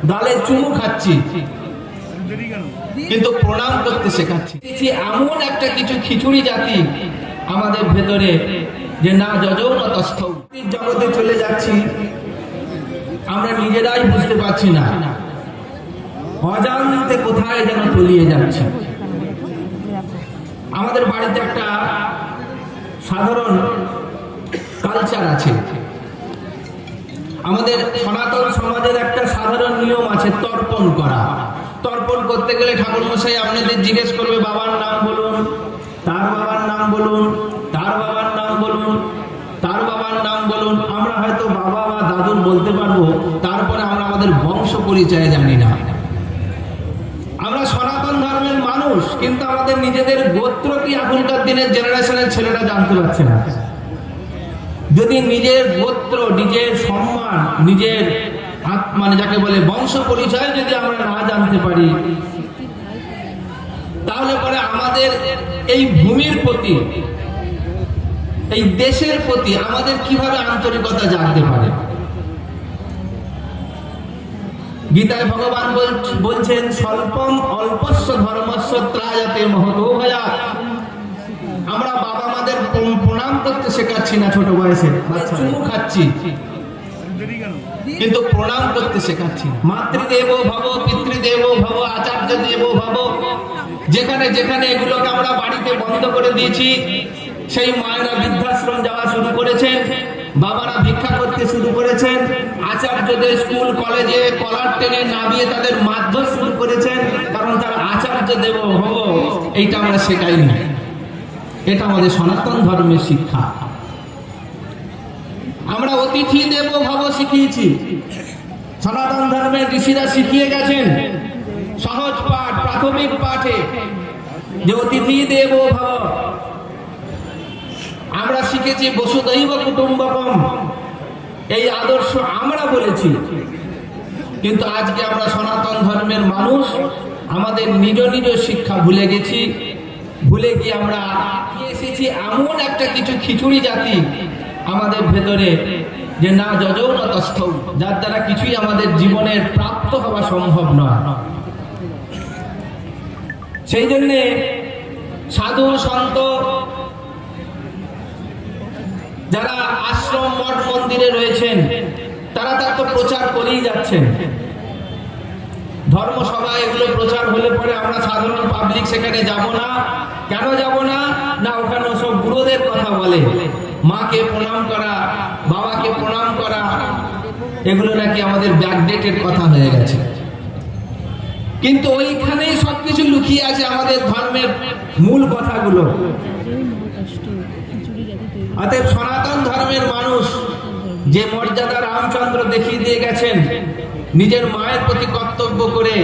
ডালে চুমু খাচ্ছি, কিন্তু প্রণাম করতে শেখাচ্ছি। এমন একটা কিছু খিচুড়ি জাতি আমাদের ভেতরে যে না যজৌ না তস্থৌ, জগতে চলে যাচ্ছি আমরা নিজেরাই বুঝতে পারছি না, অজান্তে কোথায় যেন তলিয়ে যাচ্ছে। আমাদের বাড়িতে একটা সাধারণ কালচার আছে, আমাদের সনাতন সমাজের একটা সাধারণ নিয়ম আছে তর্পণ করা। তর্পণ করতে গেলে ঠাকুর মশাই আপনাদের জিজ্ঞেস করবে বাবার নাম বলুন, তার বাবার নাম বলুন, তার বাবার নাম বলুন, তার বাবার নাম বলুন। আমরা হয়তো বাবা বা দাদুর বলতে পারবো, তারপরে আমরা আমাদের বংশ পরিচয় জানি না। আমরা সনাতন ধর্মের মানুষ, কিন্তু আমাদের নিজেদের গোত্র কি এখনকার দিনের জেনারেশনের ছেলেরা জানতে পারছে না। যদি নিজের গোত্র, নিজের সম্মান, নিজের মানে যাকে বলে বংশ পরিচয় যদি আমরা না জানতে পারি, তাহলে পরে আমাদের এই ভূমির প্রতি, এই দেশের প্রতি আমাদের কিভাবে আন্তরিকতা জাগতে পারে। গীতায় ভগবান বলছেন স্বল্পম অল্পস্য ধর্মস্য ত্রায়তে মহতো ভয়াৎ। আমরা বাবা মাদের প্রণাম করতে শেখাচ্ছি না, ছোট বয়সে চুমু খাচ্ছি, কিন্তু প্রণাম করতে শেখাচ্ছি। মাতৃদেব ভব, পিতৃদেব ভব, আচার্য দেব ভব, যেখানে যেখানে এগুলোকে আমরা বাড়িতে বন্ধ করে দিয়েছি, সেই মায়েরা বৃদ্ধাশ্রম যাওয়া শুরু করেছেন, বাবারা ভিক্ষা করতে শুরু করেছেন, আচার্যদের স্কুল কলেজে কলার টেনে নামিয়ে তাদের মারধর শুরু করেছেন, কারণ তারা আচার্য দেব ভব এইটা আমরা শেখাইনি। এটা আমাদের সনাতন ধর্মের শিক্ষা। আমরা অতিথি দেব ভব শিখিয়েছি, সনাতন ধর্মের ঋষিরা শিখিয়ে গেছেন সহজ পাঠ, প্রাথমিক পাঠে, যে অতিথি দেব ভব। আমরা শিখেছি বসুধৈব কুটুম্বকম, এই আদর্শ আমরা বলেছি। কিন্তু আজকে আমরা সনাতন ধর্মের মানুষ আমাদের নিজ নিজ শিক্ষা ভুলে গেছি। ভুলে গিয়ে আমরা এসেছি এমন একটা কিছু খিচুড়ি জাতি আমাদের ভেতরে যে না যজৌ না তস্থৌ, যার দ্বারা কিছুই আমাদের জীবনের প্রাপ্ত হওয়া সম্ভব নয়। সেই জন্যে সাধু সন্ত যারা আশ্রম মঠ মন্দিরে রয়েছেন, তারা তার তো প্রচার করেই যাচ্ছেন। ধর্মসভা এগুলো প্রচার হলে পরে আমরা সাধারণ পাবলিক সেখানে যাব না। কেন যাব না? না ওখানে সব গুরুদের কথা বলে, মাকে প্রণাম করা, বাবাকে প্রণাম করা, এগুলো নাকি আমাদের ব্যাকডেটের কথা হয়ে গেছে। কিন্তু ওইখানেই সবকিছু লুকিয়ে আছে আমাদের ধর্মের মূল কথাগুলো। অতএব সনাতন ধর্মের মানুষ যে মর্যাদা রামচন্দ্র দেখিয়ে দিয়ে গেছেন, নিজের মায়ের প্রতি কর্তব্য করে,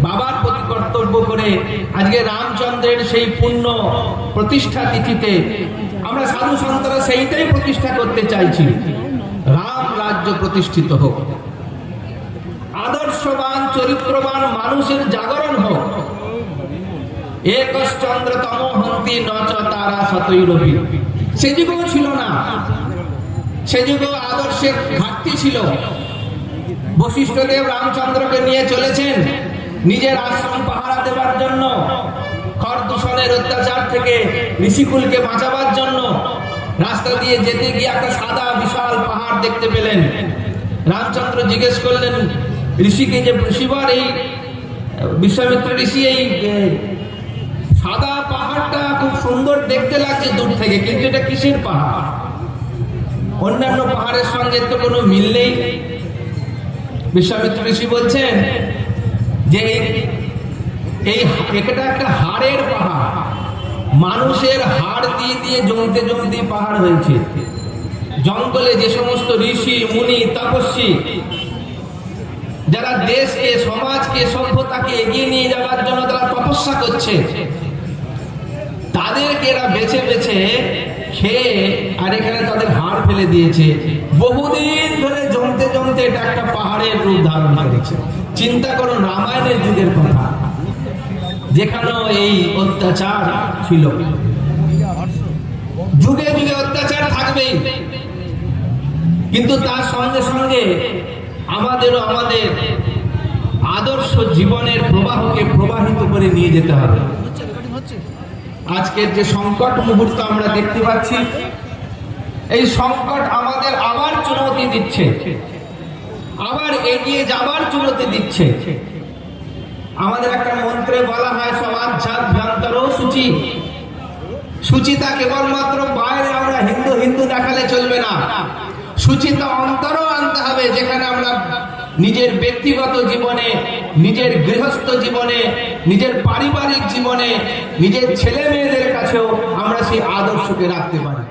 বাবার প্রতি কর্তব্য করে, আজকে রামচন্দ্রের সেই পুণ্য প্রতিষ্ঠা তিথিতে আমরা সাধু সন্তরা সেইটাই প্রতিষ্ঠা করতে চাইছি। রাম রাজ্য প্রতিষ্ঠিত হোক, আদর্শবান চরিত্রবান মানুষের জাগরণ হোক। একশ্চন্দ্র তম হন্তি নচ তারা শতৈরবি। সে যুগেও ছিল না, সে যুগেও আদর্শের ঘাটতি ছিল। বশিষ্ঠদেব রামচন্দ্রকে নিয়ে চলেছেন নিজের আশ্রম পাহারা দেবার জন্য, খর দূষণের অত্যাচার থেকে ঋষিকুলকে বাঁচাবার জন্য। রাস্তা দিয়ে যেতে গিয়ে একটা সাদা বিশাল পাহাড় দেখতে পেলেন। রামচন্দ্র জিজ্ঞেস করলেন ঋষিকে যে শিবার, এই বিশ্বামিত্র ঋষি, এই সাদা পাহাড়টা খুব সুন্দর দেখতে লাগছে দূর থেকে, কিন্তু এটা কিসের পাহাড়? অন্যান্য পাহাড়ের সঙ্গে তো কোনো মিল নেই। বিশ্বামিত্র ঋষি বলছেন যে এটা একটা হাড়ের পাহাড়, মানুষের হাড় দিয়ে দিয়ে জমতে জমতে পাহাড় হয়েছে। জঙ্গলে যে সমস্ত ঋষি মুনি তপস্বী যারা দেশকে, সমাজকে, সভ্যতাকে এগিয়ে নিয়ে যাওয়ার জন্য তারা তপস্যা করছে, তাদেরকে এরা বেছে বেছে খেয়ে আর এখানে তাদের হাড় ফেলে দিয়েছে। বহুদিন ধরে জমতে জমতে এটা একটা পাহাড়ের রূপ ধারণ করেছে। চিন্তা করুন রামায়ণের যুগের কথা, যেখানেও এই অত্যাচার ছিল। যুগে যুগে অত্যাচার থাকবেই, কিন্তু তার সঙ্গে সঙ্গে আমাদেরও আমাদের আদর্শ জীবনের প্রবাহকে প্রবাহিত করে নিয়ে যেতে হবে। আজকের যে সংকট মুহূর্ত আমরা দেখতে পাচ্ছি, এই সংকট আমাদের আবার চুনৌতি দিচ্ছে, আবার এগিয়ে যাবার চুনৌতি দিচ্ছে। আমাদের একটা মন্ত্রে বলা হয় সমাজভ্যান্তর সূচি। সুচিতা কেবলমাত্র বাইরে আমরা হিন্দু হিন্দু দেখালে চলবে না, সুচিতা অন্তরও আনতে হবে, যেখানে আমরা নিজের ব্যক্তিগত জীবনে, নিজের গৃহস্থ জীবনে, নিজের পারিবারিক জীবনে, নিজের ছেলে মেয়েদের কাছেও আমরা সেই আদর্শকে রাখতে পারি।